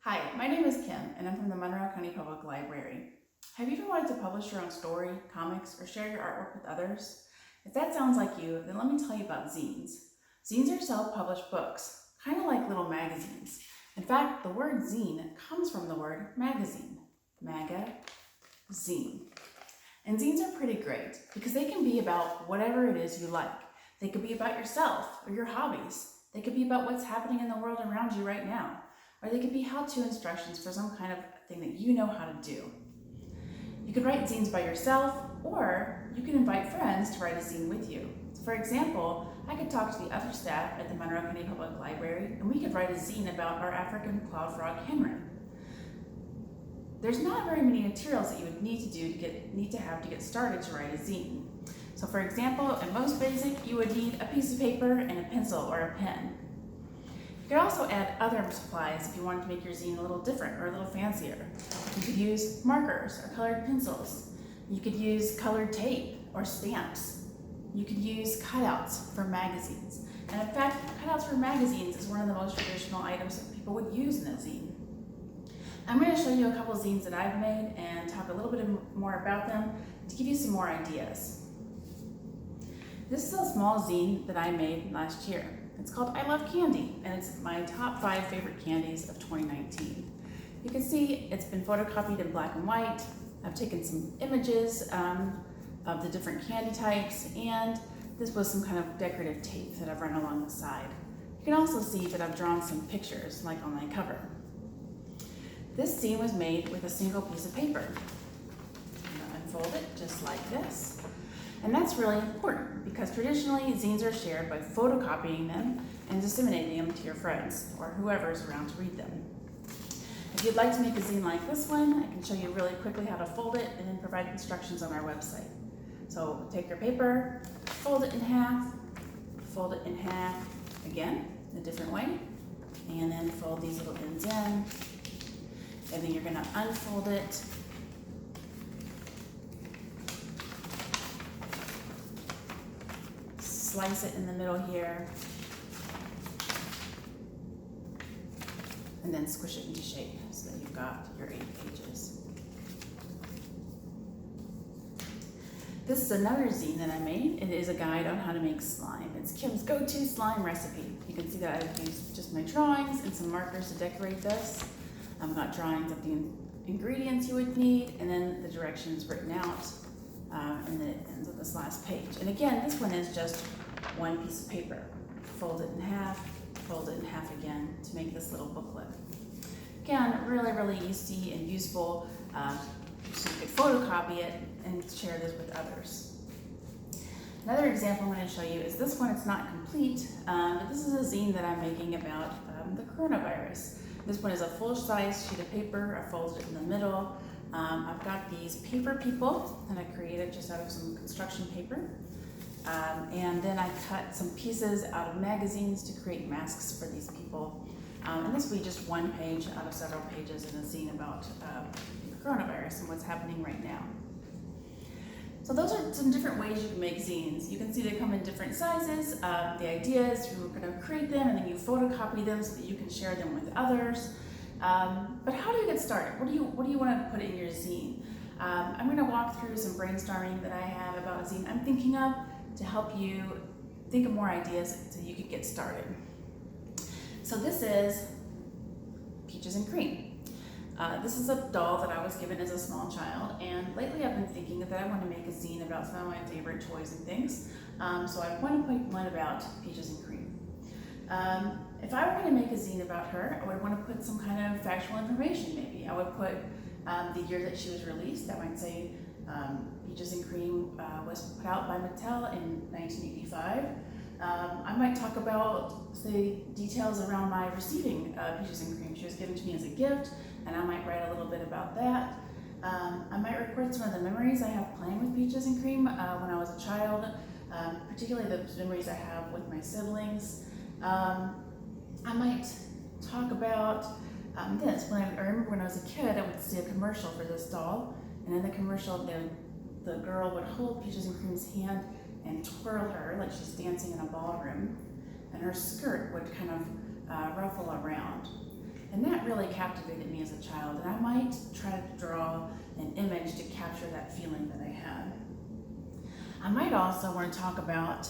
Hi, my name is Kim, and I'm from the Monroe County Public Library. Have you ever wanted to publish your own story, comics, or share your artwork with others? If that sounds like you, then let me tell you about zines. Zines are self-published books, kind of like little magazines. In fact, the word zine comes from the word magazine, maga-zine. And zines are pretty great because they can be about whatever it is you like. They could be about yourself or your hobbies. They could be about what's happening in the world around you right now. Or they could be how-to instructions for some kind of thing that you know how to do. You could write zines by yourself, or you can invite friends to write a zine with you. So for example, I could talk to the other staff at the Monroe County Public Library, and we could write a zine about our African cloud frog Henry. There's not very many materials that you would need to have to get started to write a zine. So for example, in most basic, you would need a piece of paper and a pencil or a pen. You could also add other supplies if you wanted to make your zine a little different or a little fancier. You could use markers or colored pencils. You could use colored tape or stamps. You could use cutouts for magazines. And in fact, cutouts for magazines is one of the most traditional items that people would use in a zine. I'm going to show you a couple zines that I've made and talk a little bit more about them to give you some more ideas. This is a small zine that I made last year. It's called I Love Candy, and it's my top 5 favorite candies of 2019. You can see it's been photocopied in black and white. I've taken some images of the different candy types, and this was some kind of decorative tape that I've run along the side. You can also see that I've drawn some pictures, like on my cover. This zine was made with a single piece of paper. I'm going to unfold it just like this. And that's really important because traditionally zines are shared by photocopying them and disseminating them to your friends or whoever's around to read them. If you'd like to make a zine like this one, I can show you really quickly how to fold it and then provide instructions on our website. So take your paper, fold it in half again, a different way, and then fold these little ends in, and then you're going to unfold it. Slice it in the middle here, and then squish it into shape so that you've got your 8 pages. This is another zine that I made. It is a guide on how to make slime. It's Kim's go-to slime recipe. You can see that I've used just my drawings and some markers to decorate this. I've got drawings of the ingredients you would need, and then the directions written out, and then it ends on this last page. And again, this one is just one piece of paper. Fold it in half again to make this little booklet. Again, really easy and useful, so you could photocopy it and share this with others. Another example I'm going to show you is this one. It's not complete, but this is a zine that I'm making about the coronavirus. This one is a full-size sheet of paper. I folded it in the middle. I've got these paper people that I created just out of some construction paper. And then I cut some pieces out of magazines to create masks for these people. And this will be just one page out of several pages in a zine about the coronavirus and what's happening right now. So those are some different ways you can make zines. You can see they come in different sizes. The idea is you're going to create them and then you photocopy them so that you can share them with others. But how do you get started? What do you want to put in your zine? I'm going to walk through some brainstorming that I have about a zine I'm thinking of to help you think of more ideas so you can get started. So this is Peaches and Cream. This is a doll that I was given as a small child, and lately I've been thinking that I want to make a zine about some of my favorite toys and things. So I want to make one about Peaches and Cream. If I were going to make a zine about her, I would want to put some kind of factual information maybe. I would put the year that she was released. I might say Peaches and Cream was put out by Mattel in 1985. I might talk about, say, details around my receiving Peaches and Cream. She was given to me as a gift, and I might write a little bit about that. I might record some of the memories I have playing with Peaches and Cream when I was a child, particularly the memories I have with my siblings. I might talk about this. I remember when I was a kid, I would see a commercial for this doll, and in the commercial, the girl would hold Peaches and Cream's hand and twirl her like she's dancing in a ballroom, and her skirt would kind of ruffle around. And that really captivated me as a child, and I might try to draw an image to capture that feeling that I had. I might also want to talk about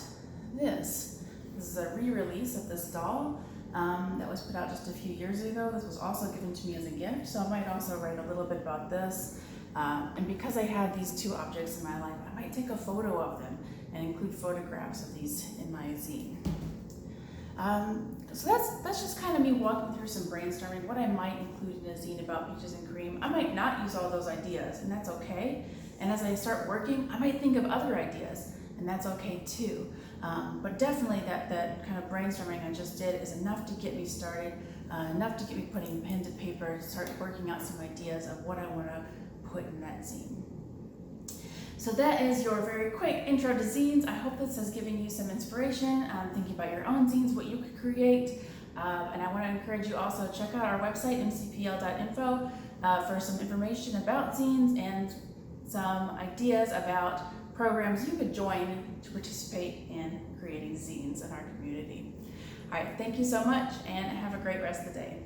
this. This is a re-release of this doll that was put out just a few years ago. This was also given to me as a gift, so I might also write a little bit about this. And because I had these two objects in my life, I might take a photo of them and include photographs of these in my zine. So that's just kind of me walking through some brainstorming, what I might include in a zine about peaches and cream. I might not use all those ideas, and that's okay. And as I start working, I might think of other ideas, and that's okay too. But definitely that kind of brainstorming I just did is enough to get me started, enough to get me putting pen to paper, start working out some ideas of what I want to put in that zine. So that is your very quick intro to zines. I hope this has given you some inspiration, thinking about your own zines, what you could create. And I want to encourage you also to check out our website, mcpl.info, for some information about zines and some ideas about programs you could join to participate in creating zines in our community. All right, thank you so much, and have a great rest of the day.